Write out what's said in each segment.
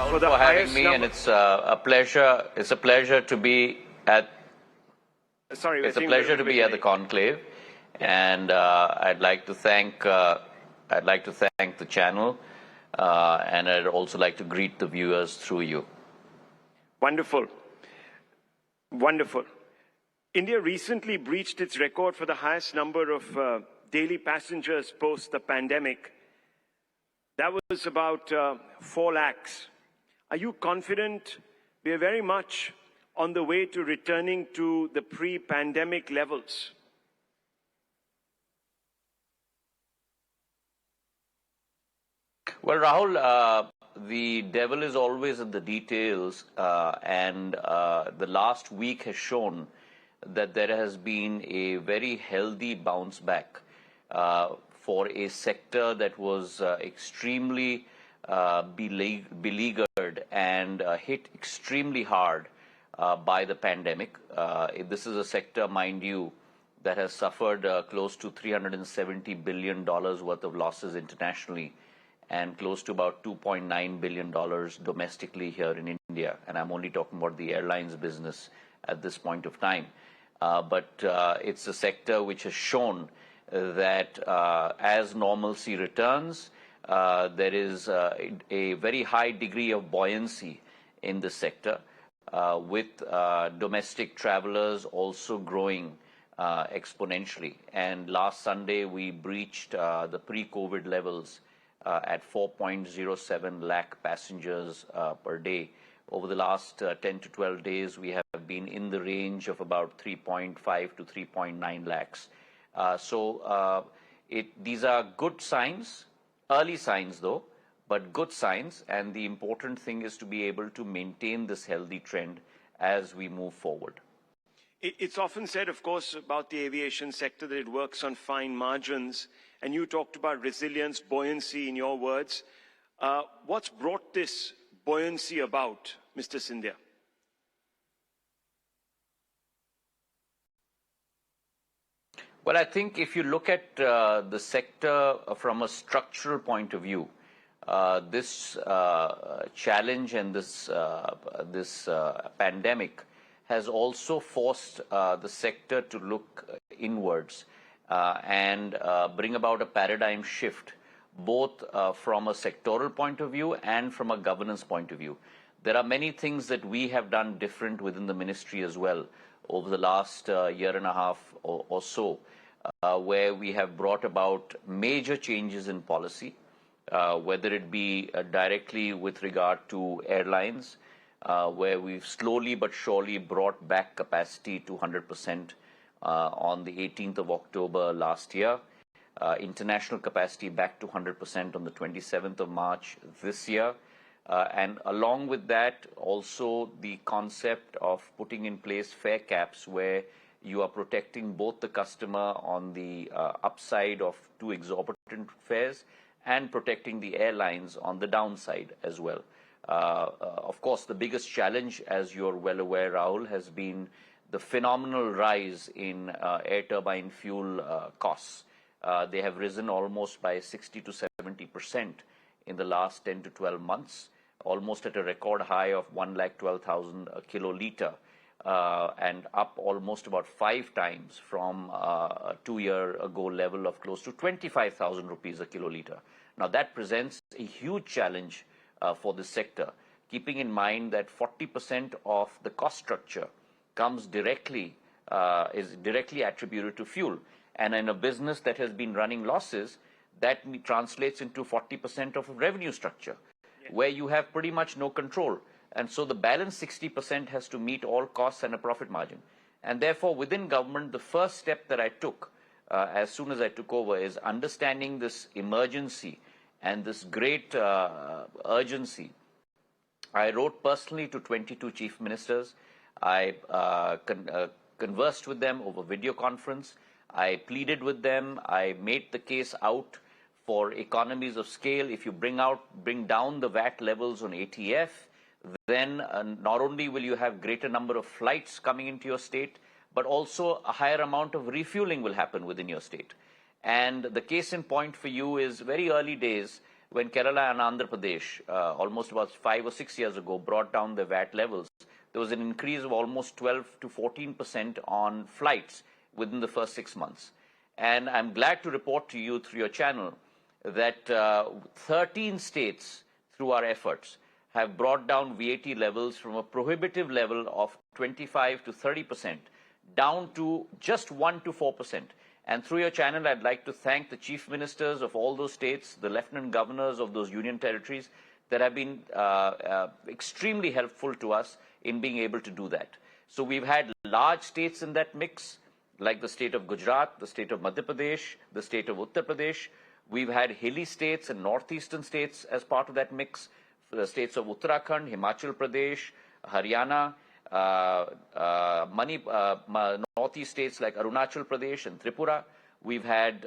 for the having me, number. and it's a pleasure. It's a pleasure to be at. Sorry, it's a pleasure to be at the conclave, and I'd like to thank the channel, and I'd also like to greet the viewers through you. Wonderful, wonderful. India recently breached its record for the highest number of daily passengers post the pandemic. That was about 4 lakhs. Are you confident we are very much on the way to returning to the pre-pandemic levels? Well, Rahul, the devil is always in the details, and the last week has shown that there has been a very healthy bounce back for a sector that was extremely beleaguered and hit extremely hard by the pandemic. This is a sector, mind you, that has suffered close to $370 billion worth of losses internationally and close to about $2.9 billion domestically here in India. And I'm only talking about the airlines business at this point of time. But it's a sector which has shown that as normalcy returns, there is a very high degree of buoyancy in the sector, with domestic travelers also growing exponentially. And last Sunday, we breached the pre-COVID levels at 4.07 lakh passengers per day. Over the last 10 to 12 days, we have been in the range of about 3.5 to 3.9 lakhs. These are good signs, early signs though, but good signs, and the important thing is to be able to maintain this healthy trend as we move forward. It's often said, of course, about the aviation sector that it works on fine margins, and you talked about resilience, buoyancy in your words. What's brought this buoyancy about, Mr. Scindia? Well, I think if you look at the sector from a structural point of view, this challenge and this pandemic has also forced the sector to look inwards and bring about a paradigm shift, both from a sectoral point of view and from a governance point of view. There are many things that we have done different within the ministry as well over the last year and a half or so, where we have brought about major changes in policy, whether it be directly with regard to airlines, where we've slowly but surely brought back capacity to 100% on the 18th of October last year, international capacity back to 100% on the 27th of March this year, and along with that also the concept of putting in place fare caps where you are protecting both the customer on the upside of too exorbitant fares and protecting the airlines on the downside as well. Of course, the biggest challenge, as you're well aware, Rahul, has been the phenomenal rise in air turbine fuel costs. They have risen almost by 60 to 70% in the last 10 to 12 months, almost at a record high of 112,000 a kiloliter, and up almost about 5 times from a 2-year ago level of close to 25,000 rupees a kiloliter. Now that presents a huge challenge for the sector, keeping in mind that 40% of the cost structure comes directly, is directly attributed to fuel. And in a business that has been running losses, that translates into 40% of revenue structure, where you have pretty much no control. And so the balance 60% has to meet all costs and a profit margin. And therefore, within government, the first step that I took as soon as I took over is understanding this emergency and this great urgency. I wrote personally to 22 chief ministers. I conversed with them over video conference. I pleaded with them. I made the case out for economies of scale. If you bring down the VAT levels on ATF, then not only will you have greater number of flights coming into your state, but also a higher amount of refueling will happen within your state. And the case in point for you is very early days. when Kerala and Andhra Pradesh, almost about 5 or 6 years ago, brought down the VAT levels, there was an increase of almost 12 to 14% on flights within the first 6 months. And I'm glad to report to you through your channel that 13 states, through our efforts, have brought down VAT levels from a prohibitive level of 25 to 30% down to just 1 to 4%. And through your channel, I'd like to thank the chief ministers of all those states, the lieutenant governors of those union territories that have been extremely helpful to us in being able to do that. So we've had large states in that mix, like the state of Gujarat, the state of Madhya Pradesh, the state of Uttar Pradesh. We've had hilly states and northeastern states as part of that mix, the states of Uttarakhand, Himachal Pradesh, Haryana, northeast states like Arunachal Pradesh and Tripura. We've had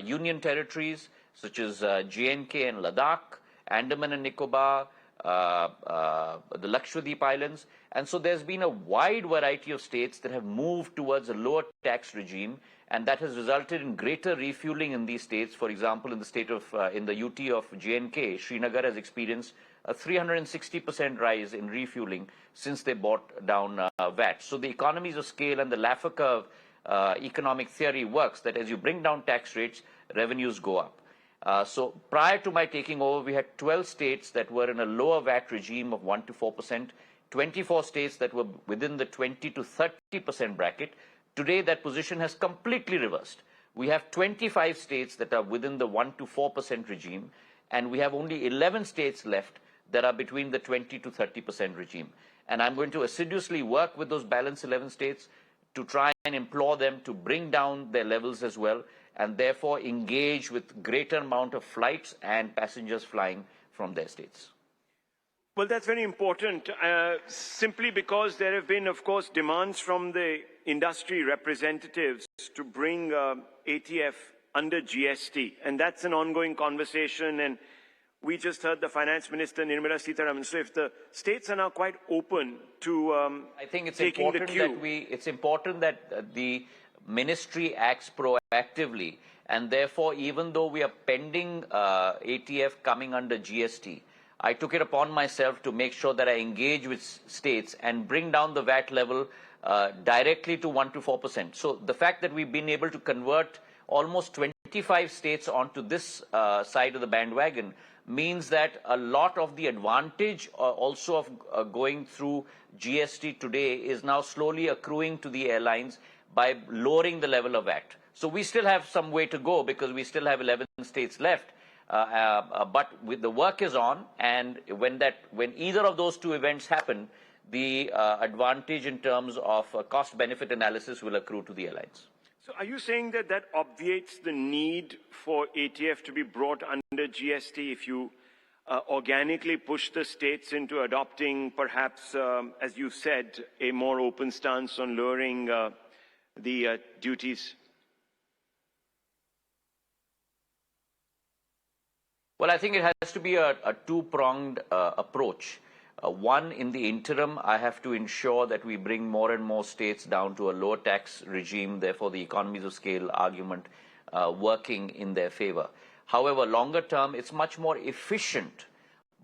union territories such as J&K and Ladakh, Andaman and Nicobar, the Lakshadweep Islands. And so there's been a wide variety of states that have moved towards a lower tax regime, and that has resulted in greater refueling in these states. For example, in the state of, in the UT of J&K, Srinagar has experienced a 360% rise in refueling since they brought down VAT. So the economies of scale and the Laffer curve economic theory works that as you bring down tax rates, revenues go up. So prior to my taking over, we had 12 states that were in a lower VAT regime of 1 to 4%, 24 states that were within the 20 to 30% bracket. Today, that position has completely reversed. We have 25 states that are within the 1 to 4% regime, and we have only 11 states left that are between the 20 to 30% regime. And I'm going to assiduously work with those balance 11 states to try and implore them to bring down their levels as well, and therefore engage with greater amount of flights and passengers flying from their states. Well, that's very important, simply because there have been, of course, demands from the industry representatives to bring ATF under GST, and that's an ongoing conversation. And we just heard the Finance Minister, Nirmala Sitharaman. So if the states are now quite open to I think it's taking important the cue. that it's important that the ministry acts proactively, and therefore, even though we are pending ATF coming under GST, I took it upon myself to make sure that I engage with states and bring down the VAT level directly to 1 to 4%. So the fact that we've been able to convert almost 25 states onto this side of the bandwagon means that a lot of the advantage also of going through GST today is now slowly accruing to the airlines by lowering the level of VAT. So we still have some way to go because we still have 11 states left. But the work is on, and when either of those two events happen, the advantage in terms of cost-benefit analysis will accrue to the airlines. So are you saying that that obviates the need for ATF to be brought under GST if you organically push the states into adopting, perhaps, as you said, a more open stance on lowering the duties? Well, I think it has to be a two-pronged approach. One, in the interim, I have to ensure that we bring more and more states down to a lower tax regime, therefore the economies of scale argument working in their favor. However, longer term, it's much more efficient,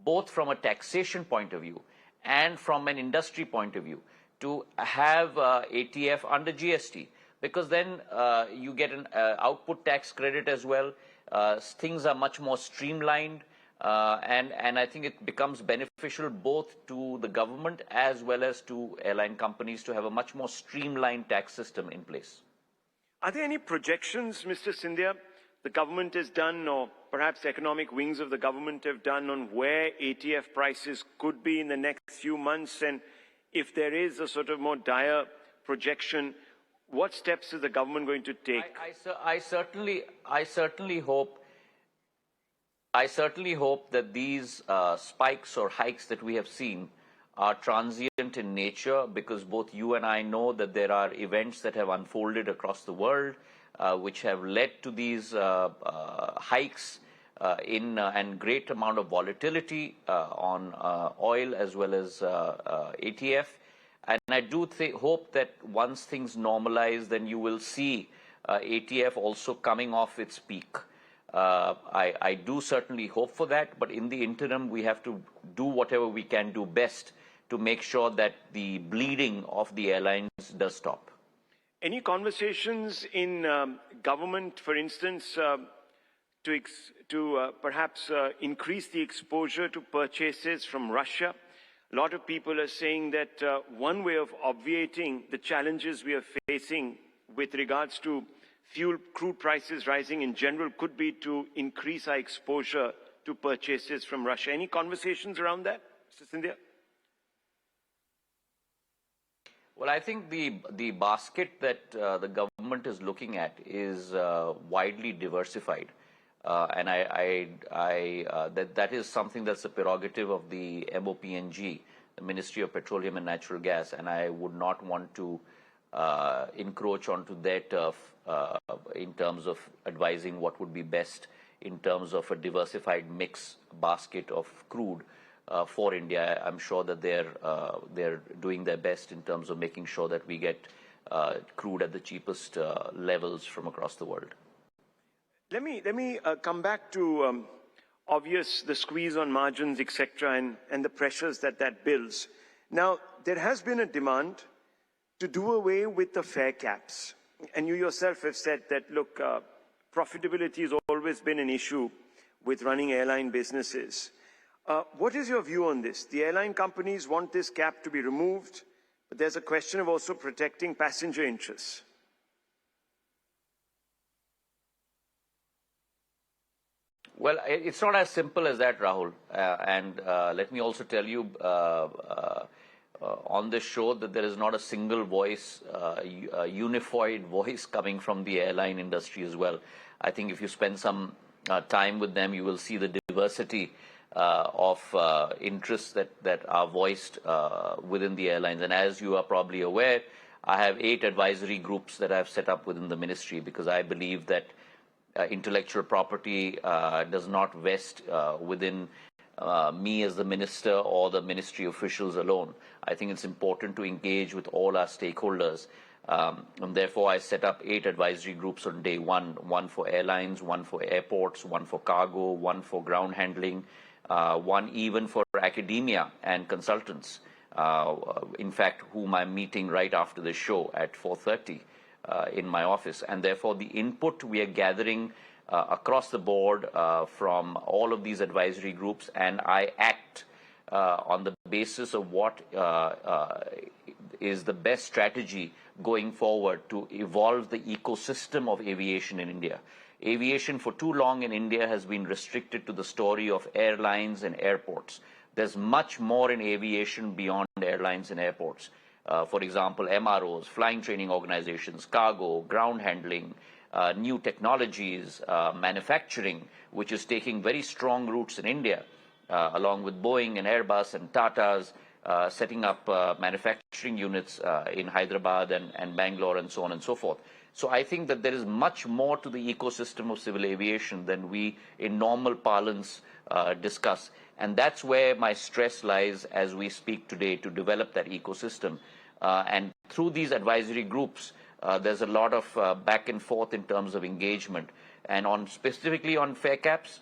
both from a taxation point of view and from an industry point of view, to have ATF under GST, because then you get an output tax credit as well. Things are much more streamlined, and I think it becomes beneficial both to the government as well as to airline companies to have a much more streamlined tax system in place. Are there any projections, Mr. Scindia, the government has done, or perhaps economic wings of the government have done, on where ATF prices could be in the next few months? And if there is a sort of more dire projection, what steps is the government going to take? I certainly hope that these spikes or hikes that we have seen are transient in nature, because both you and I know that there are events that have unfolded across the world which have led to these hikes and great amount of volatility on oil as well as ATF. And I do hope that once things normalize, then you will see ATF also coming off its peak. I do certainly hope for that, but in the interim, we have to do whatever we can do best to make sure that the bleeding of the airlines does stop. Any conversations in government, for instance, to perhaps increase the exposure to purchases from Russia? A lot of people are saying that one way of obviating the challenges we are facing with regards to fuel crude prices rising in general could be to increase our exposure to purchases from Russia. Any conversations around that, Mr. Scindia? Well, I think the basket that the government is looking at is widely diversified. And that is something that's a prerogative of the MOPNG, the Ministry of Petroleum and Natural Gas, and I would not want to encroach onto their turf in terms of advising what would be best in terms of a diversified mix basket of crude for India. I'm sure that they're doing their best in terms of making sure that we get crude at the cheapest levels from across the world. Let me come back to the squeeze on margins, etc., and the pressures that builds. Now, there has been a demand to do away with the fare caps. And you yourself have said that, look, profitability has always been an issue with running airline businesses. What is your view on this? The airline companies want this cap to be removed, but there's a question of also protecting passenger interests. Well, it's not as simple as that, Rahul. And let me also tell you on this show that there is not a single voice, a unified voice coming from the airline industry as well. I think if you spend some time with them, you will see the diversity of interests that are voiced within the airlines. And as you are probably aware, I have 8 advisory groups that I've set up within the ministry because I believe that intellectual property does not vest within me as the minister or the ministry officials alone. I think it's important to engage with all our stakeholders. And therefore, I set up 8 advisory groups on day one for airlines, 1 for airports, 1 for cargo, 1 for ground handling, 1 even for academia and consultants, in fact, whom I'm meeting right after the show at 4:30. In my office, and therefore the input we are gathering across the board from all of these advisory groups, and I act on the basis of what is the best strategy going forward to evolve the ecosystem of aviation in India. Aviation for too long in India has been restricted to the story of airlines and airports. There's much more in aviation beyond airlines and airports. For example, MROs, flying training organizations, cargo, ground handling, new technologies, manufacturing, which is taking very strong roots in India, along with Boeing and Airbus and Tata's, setting up manufacturing units in Hyderabad and Bangalore and so on and so forth. So I think that there is much more to the ecosystem of civil aviation than we, in normal parlance, discuss. And that's where my stress lies as we speak today, to develop that ecosystem. And through these advisory groups, there's a lot of back and forth in terms of engagement. And specifically on fare caps,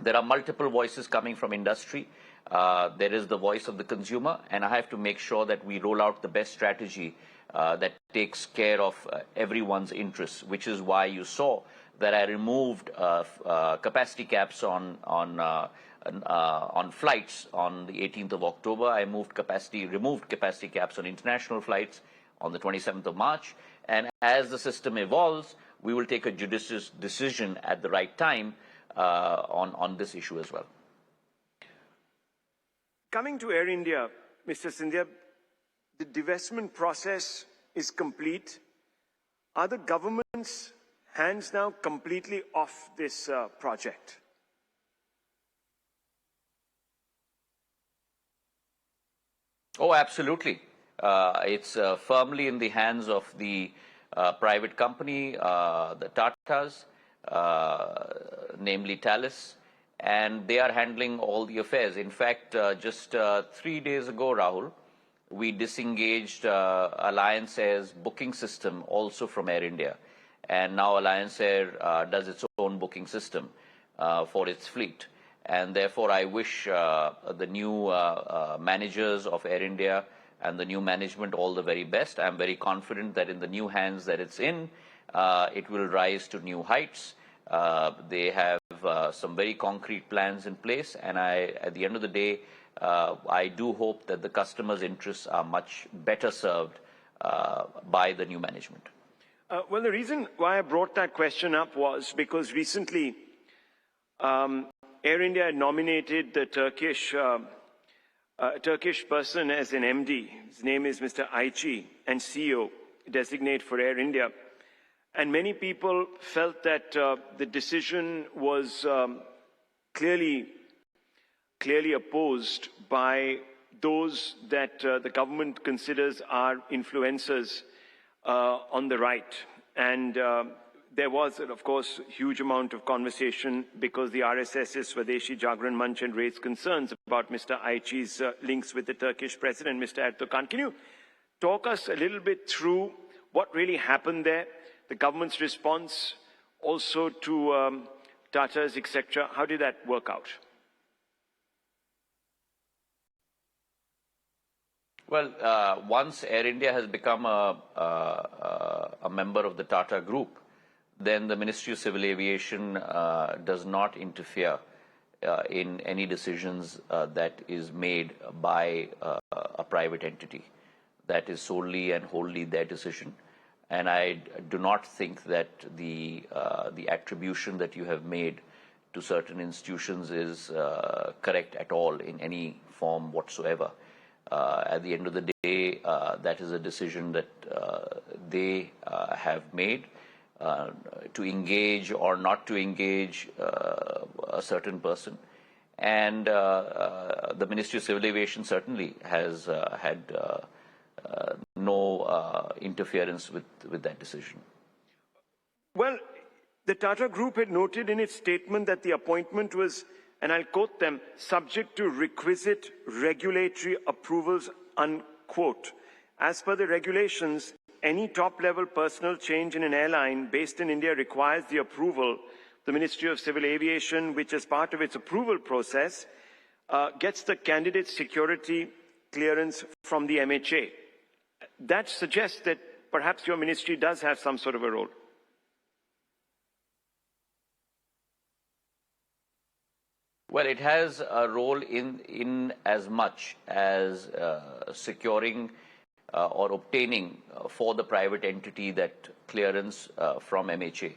there are multiple voices coming from industry. There is the voice of the consumer, and I have to make sure that we roll out the best strategy that takes care of everyone's interests, which is why you saw that I removed capacity caps on flights on the 18th of October. I removed capacity caps on international flights on the 27th of March. And as the system evolves, we will take a judicious decision at the right time on this issue as well. Coming to Air India, Mr. Scindia, the divestment process is complete. Are the government's hands now completely off this project? Oh, absolutely. It's firmly in the hands of the private company, the Tatas, namely Thales, and they are handling all the affairs. In fact, just 3 days ago, Rahul, we disengaged Alliance Air's booking system also from Air India. and now Alliance Air does its own booking system for its fleet. And therefore, I wish the new managers of Air India and the new management all the very best. I'm very confident that in the new hands that it's in, it will rise to new heights. They have some very concrete plans in place, and at the end of the day, I do hope that the customers' interests are much better served by the new management. Well, the reason why I brought that question up was because recently Air India had nominated the Turkish person as an MD. His name is Mr. IEC, and CEO designate for Air India. And many people felt that the decision was clearly opposed by those that the government considers are influencers on the right. And there was, of course, a huge amount of conversation because the RSS's Swadeshi Jagran Manch had raised concerns about Mr. Aichi's links with the Turkish president, Mr. Erdogan. Can you talk us a little bit through what really happened there, the government's response also to Tatas, etc.? How did that work out? Well, once Air India has become a member of the Tata Group, then the Ministry of Civil Aviation does not interfere in any decisions that is made by a private entity. That is solely and wholly their decision. And I do not think that the attribution that you have made to certain institutions is correct at all in any form whatsoever. At the end of the day, that is a decision that they have made to engage or not to engage a certain person. And the Ministry of Civil Aviation certainly has had no interference with that decision. Well, the Tata Group had noted in its statement that the appointment was, and I'll quote them, subject to requisite regulatory approvals, unquote. As per the regulations, any top-level personnel change in an airline based in India requires the approval. The Ministry of Civil Aviation, which as part of its approval process, gets the candidate's security clearance from the MHA. That suggests that perhaps your ministry does have some sort of a role. Well, it has a role in as much as securing or obtaining for the private entity that clearance from MHA.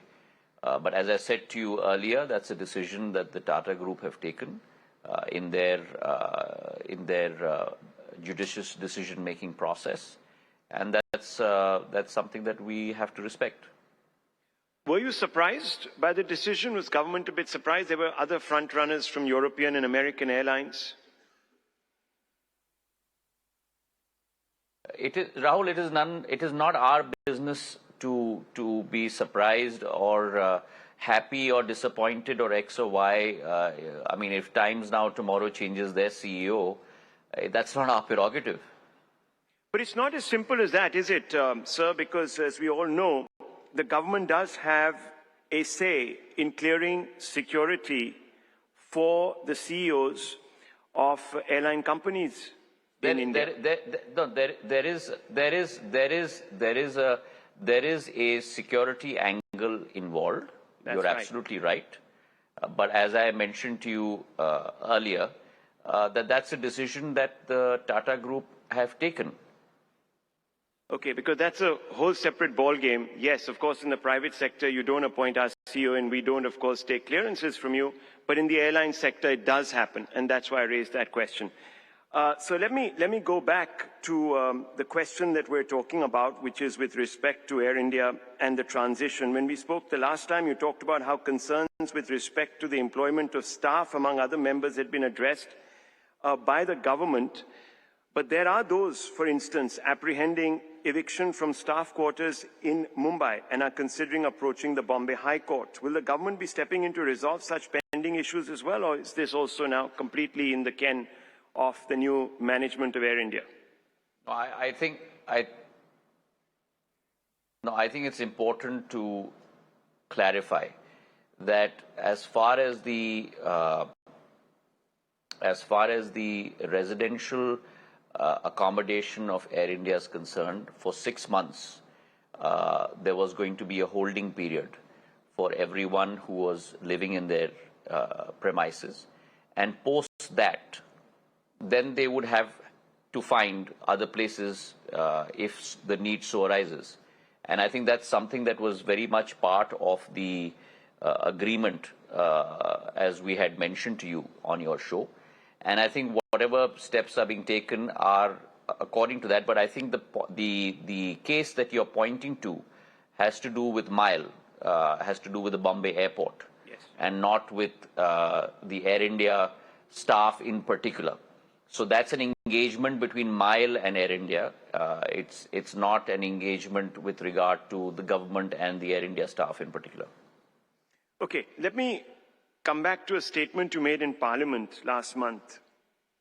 But as I said to you earlier, that's a decision that the Tata Group have taken in their judicious decision-making process, and that's something that we have to respect. Were you surprised by the decision? Was government a bit surprised? There were other front runners from European and American airlines. Rahul, it is not our business to be surprised or happy or disappointed or X or Y. I mean, if Times Now tomorrow changes their CEO, that's not our prerogative. But it's not as simple as that, is it, sir? Because as we all know, the government does have a say in clearing security for the CEOs of airline companies in India. There is a security angle involved. You're absolutely right. But as I mentioned to you earlier, that's a decision that the Tata Group have taken. Okay, because that's a whole separate ball game. Yes, of course, in the private sector, you don't appoint our CEO, and we don't, of course, take clearances from you. But in the airline sector, it does happen, and that's why I raised that question. So let me go back to the question that we're talking about, which is with respect to Air India and the transition. When we spoke the last time, you talked about how concerns with respect to the employment of staff, among other members, had been addressed by the government. But there are those, for instance, apprehending eviction from staff quarters in Mumbai and are considering approaching the Bombay High Court. Will the government be stepping in to resolve such pending issues as well, or is this also now completely in the ken of the new management of Air India? I think No, I think it's important to clarify that as far as the residential accommodation of Air India is concerned, for 6 months, there was going to be a holding period for everyone who was living in their premises. And post that, then they would have to find other places if the need so arises. And I think that's something that was very much part of the agreement, as we had mentioned to you on your show. And I think whatever steps are being taken are according to that. But I think the case that you're pointing to has to do with MILE, has to do with the Bombay airport, Yes. and not with the Air India staff in particular. So that's an engagement between MILE and Air India. It's not an engagement with regard to the government and the Air India staff in particular. Okay, let me come back to a statement you made in Parliament last month.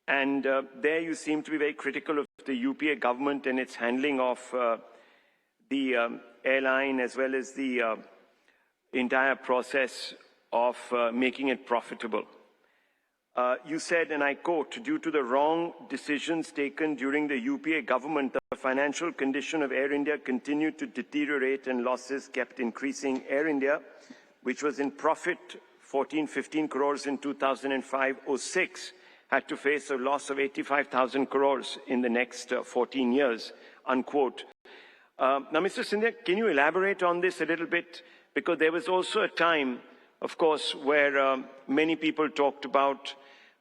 And there you seem to be very critical of the UPA government and its handling of the airline as well as the entire process of making it profitable. You said, and I quote, "Due to the wrong decisions taken during the UPA government, the financial condition of Air India continued to deteriorate and losses kept increasing. Air India, which was in profit 14-15 crores in 2005-06, had to face a loss of 85,000 crores in the next 14 years, unquote. Now, Mr. Scindia, can you elaborate on this a little bit? Because there was also a time, of course, where many people talked about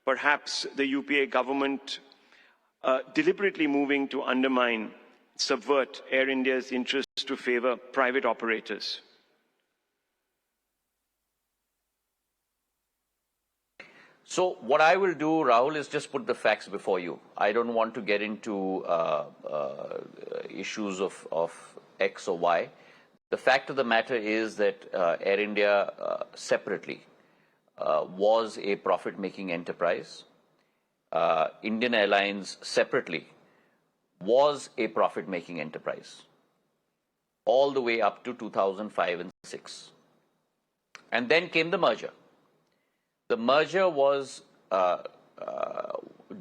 perhaps the UPA government deliberately moving to undermine, subvert Air India's interests to favor private operators. So what I will do, Rahul, is just put the facts before you. I don't want to get into issues of X or Y. The fact of the matter is that Air India separately was a profit-making enterprise. Indian Airlines separately was a profit-making enterprise all the way up to 2005 and 6. And then came the merger. The merger was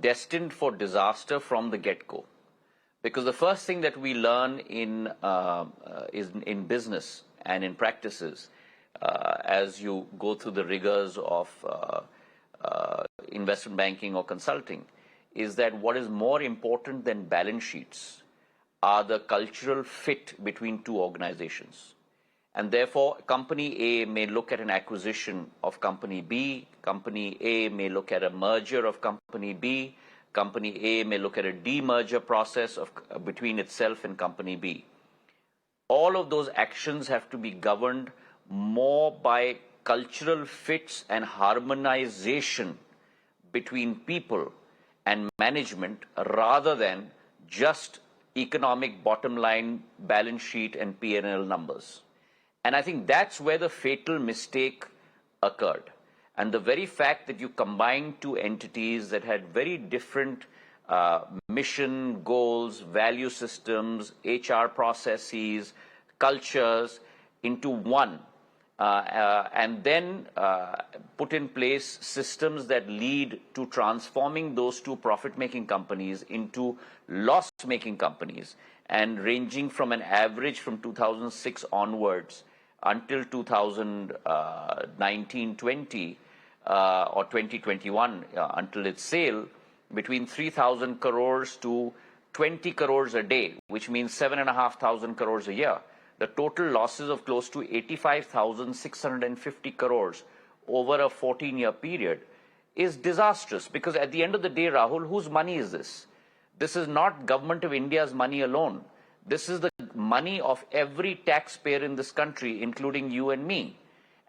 destined for disaster from the get-go, because the first thing that we learn in business and in practices, as you go through the rigors of investment banking or consulting, is that what is more important than balance sheets are the cultural fit between two organizations. And therefore, Company A may look at an acquisition of Company B, Company A may look at a merger of Company B, Company A may look at a demerger process between itself and Company B. All of those actions have to be governed more by cultural fits and harmonization between people and management rather than just economic bottom line, balance sheet and P&L numbers. And I think that's where the fatal mistake occurred. And the very fact that you combine two entities that had very different mission, goals, value systems, HR processes, cultures into one, and then put in place systems that lead to transforming those two profit-making companies into loss-making companies, and ranging from an average from 2006 onwards until 2019-20 or 2021 until its sale, between 3,000 crores to 20 crores a day, which means 7,500 crores a year. The total losses of close to 85,650 crores over a 14-year period is disastrous, because at the end of the day, Rahul, whose money is this? This is not Government of India's money alone. This is the money of every taxpayer in this country, including you and me.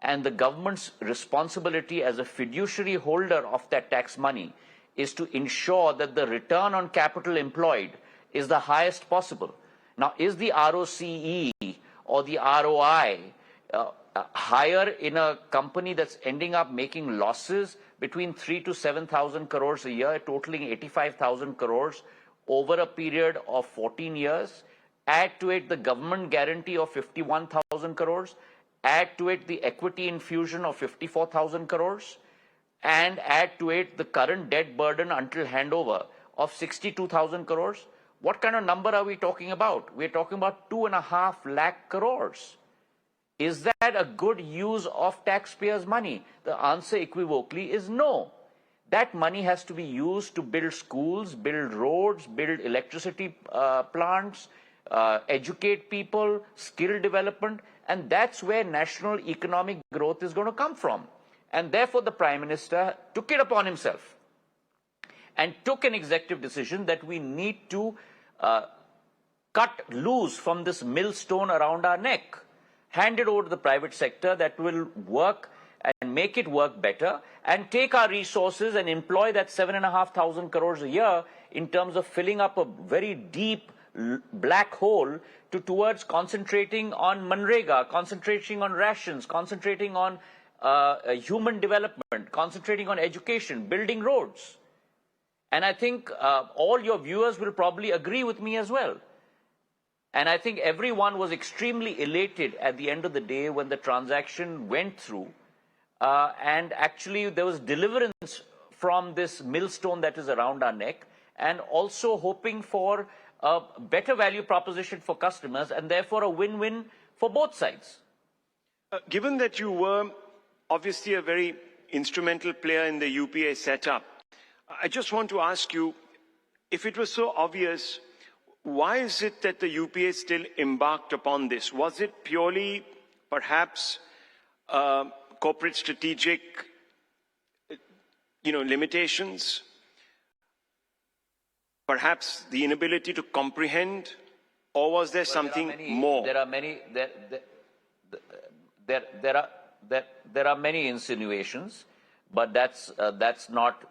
And the government's responsibility as a fiduciary holder of that tax money is to ensure that the return on capital employed is the highest possible. Now, is the ROCE or the ROI higher in a company that's ending up making losses between 3,000 to 7,000 crores a year, totaling 85,000 crores over a period of 14 years? add to it the government guarantee of 51,000 crores, add to it the equity infusion of 54,000 crores, and add to it the current debt burden until handover of 62,000 crores, what kind of number are we talking about? We're talking about 2.5 lakh crores. Is that a good use of taxpayers' money? The answer equivocally is no. That money has to be used to build schools, build roads, build electricity plants, educate people, skill development, and that's where national economic growth is going to come from. And therefore, the Prime Minister took it upon himself and took an executive decision that we need to cut loose from this millstone around our neck, hand it over to the private sector that will work and make it work better, and take our resources and employ that 7,500 crores a year in terms of filling up a very deep black hole towards concentrating on Manrega, concentrating on rations, concentrating on human development, concentrating on education, building roads. And I think all your viewers will probably agree with me as well. And I think everyone was extremely elated at the end of the day when the transaction went through. And actually there was deliverance from this millstone that is around our neck, and also hoping for a better value proposition for customers and therefore a win-win for both sides. Given that you were obviously a very instrumental player in the UPA setup, I just want to ask you, if it was so obvious, why is it that the UPA still embarked upon this? Was it purely, perhaps, corporate strategic, limitations? Perhaps the inability to comprehend? Or was there something more? There are many insinuations, but that's not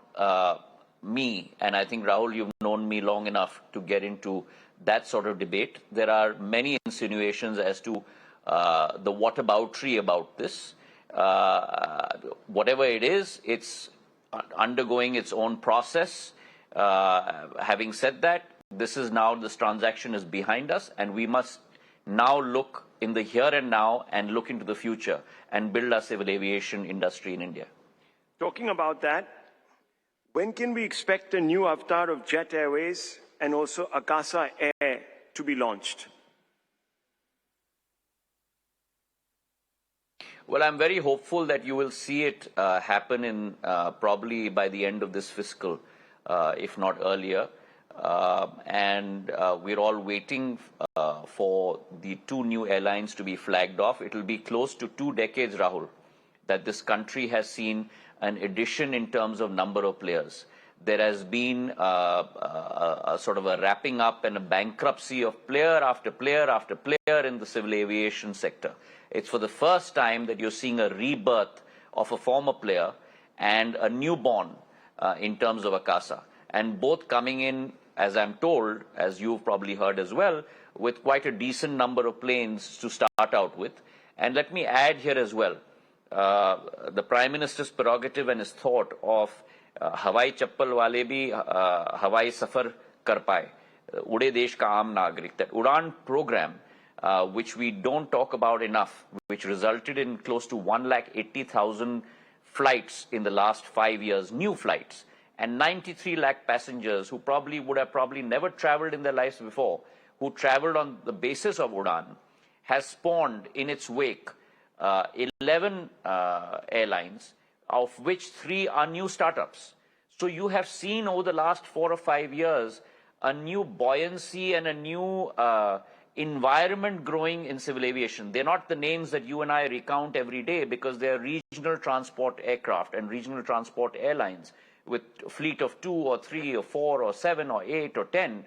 me. And I think, Rahul, you've known me long enough to get into that sort of debate. There are many insinuations as to the whataboutery about this. Whatever it is, it's undergoing its own process. Having said that, this transaction is behind us, and we must now look in the here and now and look into the future and build our civil aviation industry in India. Talking about that, when can we expect a new avatar of Jet Airways and also Akasa Air to be launched? Well, I'm very hopeful that you will see it happen in probably by the end of this fiscal, if not earlier. And we're all waiting for the two new airlines to be flagged off. It will be close to 2 decades, Rahul, that this country has seen an addition in terms of number of players. There has been a sort of a wrapping up and a bankruptcy of player after player after player in the civil aviation sector. It's for the first time that you're seeing a rebirth of a former player and a newborn in terms of Akasa. And both coming in, as I'm told, as you've probably heard as well, with quite a decent number of planes to start out with. And let me add here as well, the Prime Minister's prerogative and his thought of हवाई चप्पल वाले भी हवाई सफर कर पाए, उड़े देश का आम नागरिक. That Udan program, which we don't talk about enough, which resulted in close to 180,000 flights in the last 5 years, new flights, and 93 lakh passengers who would have never traveled in their lives before, who traveled on the basis of Udan, has spawned in its wake 11 airlines, of which 3 are new startups. So you have seen over the last 4 or 5 years a new buoyancy and a new environment growing in civil aviation. They're not the names that you and I recount every day, because they're regional transport aircraft and regional transport airlines with a fleet of 2 or 3 or 4 or 7 or 8 or 10.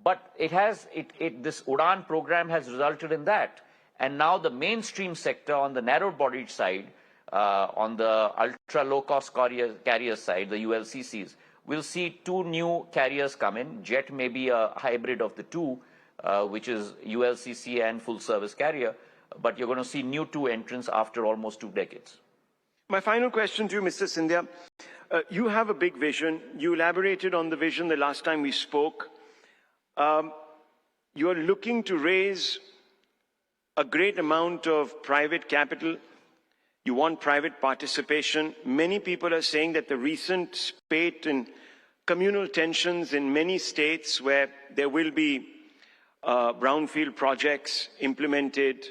But this Udan program has resulted in that. And now the mainstream sector on the narrow-bodied side, on the ultra-low-cost carrier side, the ULCCs, we'll see 2 new carriers come in. Jet may be a hybrid of the 2, which is ULCC and full-service carrier, but you're going to see new 2 entrants after almost 2 decades. My final question to you, Mr. Scindia. You have a big vision. You elaborated on the vision the last time we spoke. you're looking to raise a great amount of private capital. You want private participation. Many people are saying that the recent spate in communal tensions in many states where there will be brownfield projects implemented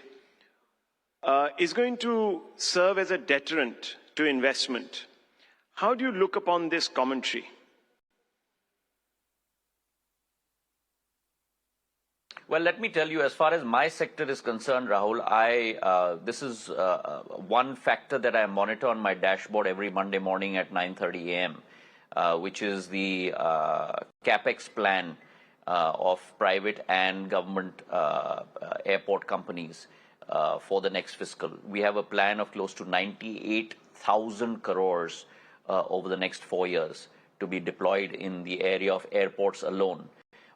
is going to serve as a deterrent to investment. How do you look upon this commentary? Well, let me tell you, as far as my sector is concerned, Rahul, this is one factor that I monitor on my dashboard every Monday morning at 9:30 a.m., which is the CapEx plan of private and government airport companies for the next fiscal. We have a plan of close to 98,000 crores over the next 4 years to be deployed in the area of airports alone.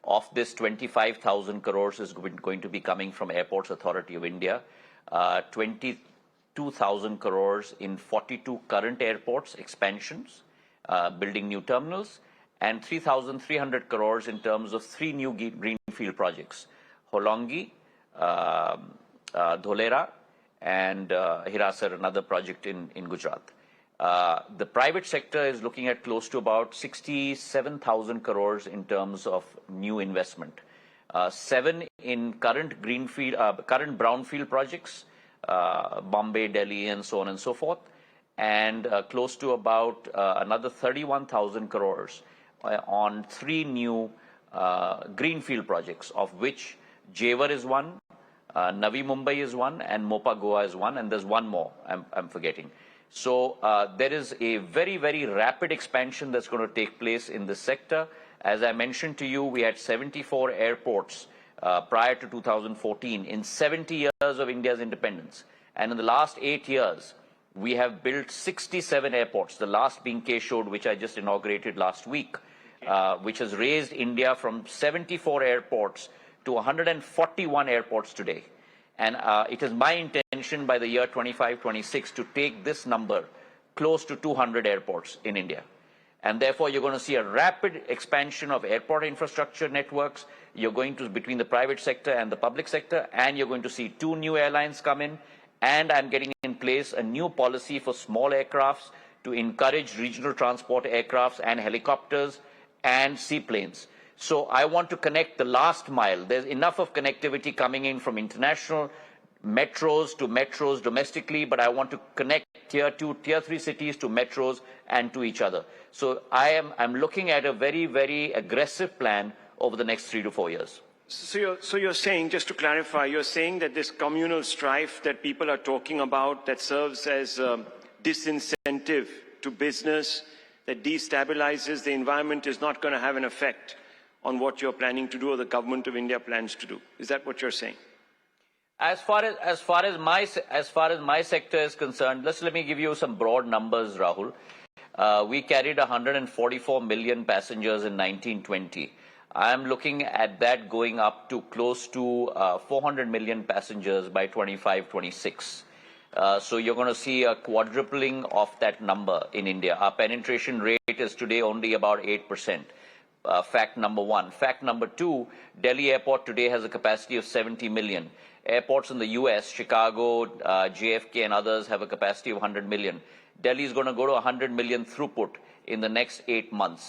Of this, 25,000 crores is going to be coming from Airports Authority of India, 22,000 crores in 42 current airports expansions, building new terminals, and 3,300 crores in terms of 3 new greenfield projects, Hollongi, Dholera, and Hirasar, another project in Gujarat. The private sector is looking at close to about 67,000 crores in terms of new investment. 7 in current brownfield projects, Bombay, Delhi, and so on and so forth, and close to about another 31,000 crores on 3 new greenfield projects, of which Jewar is one, Navi Mumbai is one, and Mopa Goa is one, and there's one more I'm forgetting. So there is a very, very rapid expansion that's going to take place in this sector. As I mentioned to you, we had 74 airports prior to 2014 in 70 years of India's independence. And in the last 8 years, we have built 67 airports, the last being Keshod, which I just inaugurated last week, which has raised India from 74 airports to 141 airports today. And it is my intention by the year 25-26 to take this number close to 200 airports in India. And therefore, you're going to see a rapid expansion of airport infrastructure networks. You're going to, between the private sector and the public sector, and you're going to see 2 new airlines come in. And I'm getting in place a new policy for small aircrafts to encourage regional transport aircrafts and helicopters and seaplanes. So I want to connect the last mile. There's enough of connectivity coming in from international metros to metros domestically, but I want to connect tier 2, tier 3 cities to metros and to each other. So I'm looking at a very, very aggressive plan over the next 3 to 4 years. So you're saying, just to clarify, you're saying that this communal strife that people are talking about that serves as a disincentive to business, that destabilizes the environment, is not going to have an effect on what you're planning to do or the government of India plans to do. Is that what you're saying? As far as my sector is concerned, let me give you some broad numbers, Rahul. We carried 144 million passengers in 1920. I am looking at that going up to close to 400 million passengers by 25-26. So you're going to see a quadrupling of that number in India. Our penetration rate is today only about 8%. Fact number 1. Fact number 2, Delhi Airport today has a capacity of 70 million. Airports in the US, Chicago, JFK and others have a capacity of 100 million. Delhi is going to go to 100 million throughput in the next 8 months.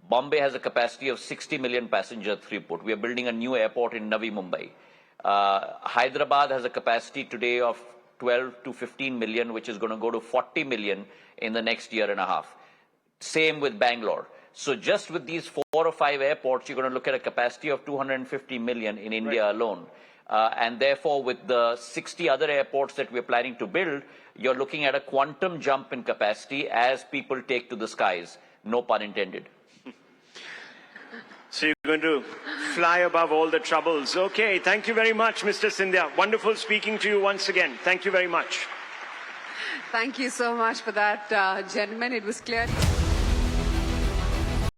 Bombay has a capacity of 60 million passenger throughput. We are building a new airport in Navi Mumbai. Hyderabad has a capacity today of 12 to 15 million, which is going to go to 40 million in the next year and a half. Same with Bangalore. So just with these 4 or 5 airports, you're going to look at a capacity of 250 million in India alone. And therefore, with the 60 other airports that we're planning to build, you're looking at a quantum jump in capacity as people take to the skies. No pun intended. So you're going to fly above all the troubles. Okay, thank you very much, Mr. Scindia. Wonderful speaking to you once again. Thank you very much. Thank you so much for that, gentlemen. It was clear.